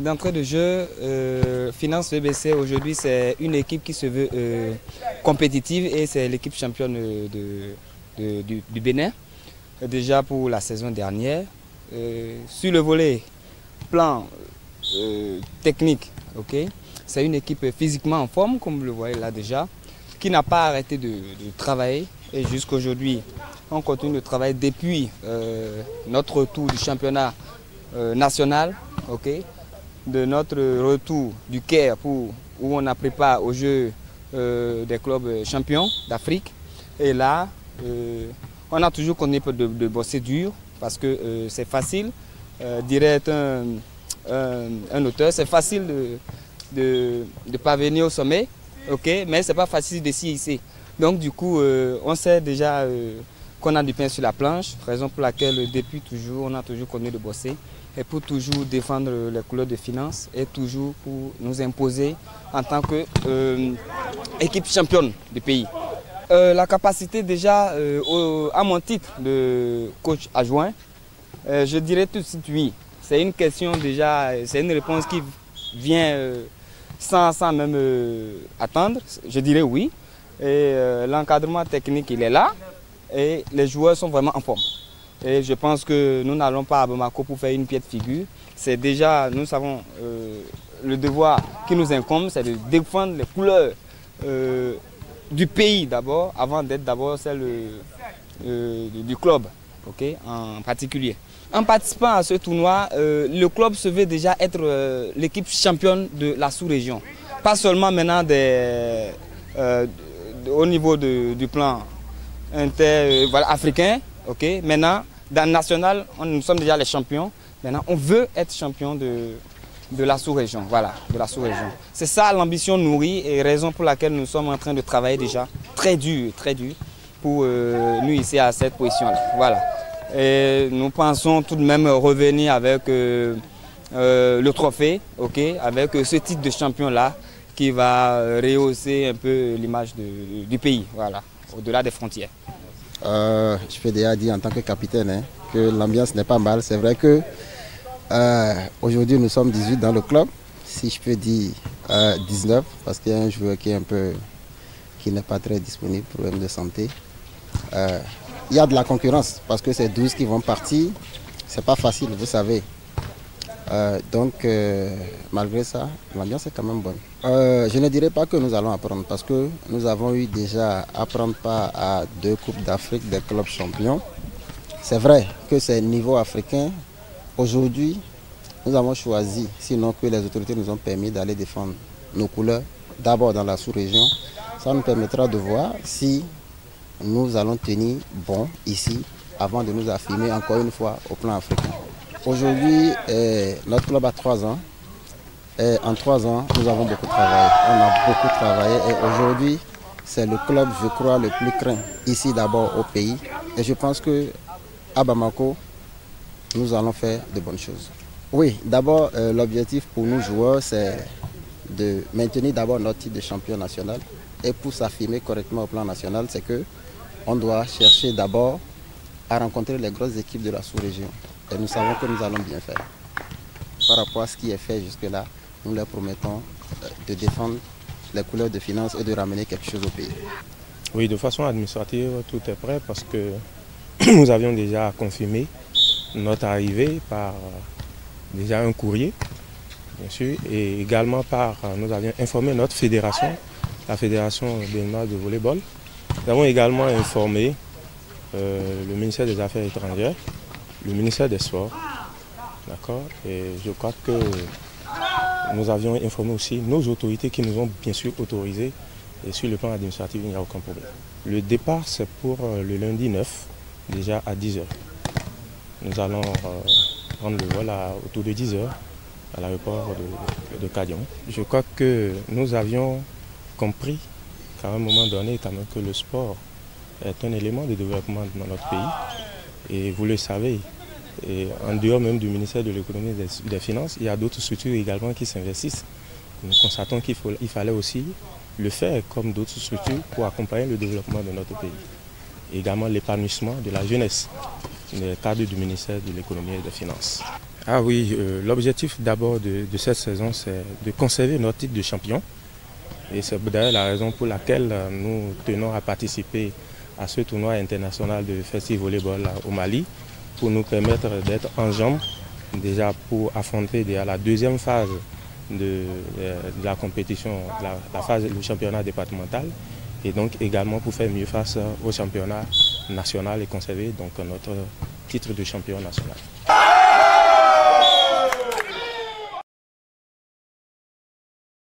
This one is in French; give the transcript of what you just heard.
D'entrée de jeu, Finance VBC aujourd'hui c'est une équipe qui se veut compétitive et c'est l'équipe championne du Bénin, déjà pour la saison dernière. Sur le volet plan technique, c'est une équipe physiquement en forme, comme vous le voyez là déjà, qui n'a pas arrêté de travailler et jusqu'aujourd'hui on continue de travailler depuis notre retour du championnat national, de notre retour du Caire où on a pris part aux Jeux des clubs champions d'Afrique. Et là, on a toujours continué de bosser dur parce que c'est facile, dirait un auteur, c'est facile de parvenir au sommet, mais c'est pas facile de s'y hisser. Donc du coup, on sait déjà qu'on a du pain sur la planche, raison pour laquelle depuis toujours, on a toujours continué de bosser et pour toujours défendre les couleurs de Finance et toujours pour nous imposer en tant qu'équipe championne du pays. La capacité déjà, à mon titre de coach adjoint, je dirais tout de suite oui. C'est une question déjà, c'est une réponse qui vient sans même attendre, je dirais oui. Et l'encadrement technique il est là et les joueurs sont vraiment en forme. Et je pense que nous n'allons pas à Bamako pour faire une piètre figure. C'est déjà, nous savons, le devoir qui nous incombe, c'est de défendre les couleurs du pays d'abord, avant d'être d'abord celle du club, en particulier. En participant à ce tournoi, le club se veut déjà être l'équipe championne de la sous-région. Pas seulement maintenant au niveau du plan africain, maintenant dans le national, nous sommes déjà les champions. Maintenant, on veut être champion de la sous-région, de la sous-région. C'est ça l'ambition nourrie et raison pour laquelle nous sommes en train de travailler déjà très dur pour nous ici à cette position-là. Et nous pensons tout de même revenir avec le trophée, avec ce titre de champion-là qui va rehausser un peu l'image du pays, au-delà des frontières. Je peux déjà dire en tant que capitaine que l'ambiance n'est pas mal. C'est vrai que aujourd'hui nous sommes 18 dans le club, si je peux dire 19, parce qu'il y a un joueur qui n'est pas très disponible, problème de santé. Il y a de la concurrence parce que c'est 12 qui vont partir, c'est pas facile, vous savez. Donc malgré ça, l'ambiance est quand même bonne. Je ne dirais pas que nous allons apprendre parce que nous avons eu déjà à prendre part à 2 Coupes d'Afrique des clubs champions. C'est vrai que c'est niveau africain. Aujourd'hui, nous avons choisi, sinon que les autorités nous ont permis d'aller défendre nos couleurs, d'abord dans la sous-région. Ça nous permettra de voir si nous allons tenir bon ici avant de nous affirmer encore une fois au plan africain. Aujourd'hui, notre club a 3 ans. Et en 3 ans, nous avons beaucoup travaillé. On a beaucoup travaillé et aujourd'hui, c'est le club, je crois, le plus craint ici d'abord au pays. Et je pense qu'à Bamako, nous allons faire de bonnes choses. Oui, d'abord, l'objectif pour nous joueurs, c'est de maintenir d'abord notre titre de champion national. Et pour s'affirmer correctement au plan national, c'est qu'on doit chercher d'abord à rencontrer les grosses équipes de la sous-région. Et nous savons que nous allons bien faire. Par rapport à ce qui est fait jusque-là, nous leur promettons de défendre les couleurs de Finance et de ramener quelque chose au pays. Oui, de façon administrative, tout est prêt parce que nous avions déjà confirmé notre arrivée par déjà un courrier, bien sûr, et également nous avions informé notre fédération, la fédération béninoise de volleyball. Nous avons également informé le ministère des Affaires étrangères, le ministère des Sports, d'accord, et je crois que nous avions informé aussi nos autorités qui nous ont bien sûr autorisés et sur le plan administratif, il n'y a aucun problème. Le départ, c'est pour le lundi 9, déjà à 10h. Nous allons prendre le vol autour de 10h à l'aéroport de Kadion. Je crois que nous avions compris qu'à un moment donné, quand même, que le sport est un élément de développement dans notre pays. Et vous le savez, et en dehors même du ministère de l'économie et des finances, il y a d'autres structures également qui s'investissent. Nous constatons qu'il fallait aussi le faire comme d'autres structures pour accompagner le développement de notre pays. Et également l'épanouissement de la jeunesse. le cadre du ministère de l'économie et des finances. Ah oui, l'objectif d'abord de cette saison, c'est de conserver notre titre de champion. Et c'est d'ailleurs la raison pour laquelle nous tenons à participer à ce tournoi international de Festive Volleyball au Mali, pour nous permettre d'être en jambes déjà pour affronter la deuxième phase de la compétition, la phase du championnat départemental, et donc également pour faire mieux face au championnat national et conserver donc notre titre de champion national.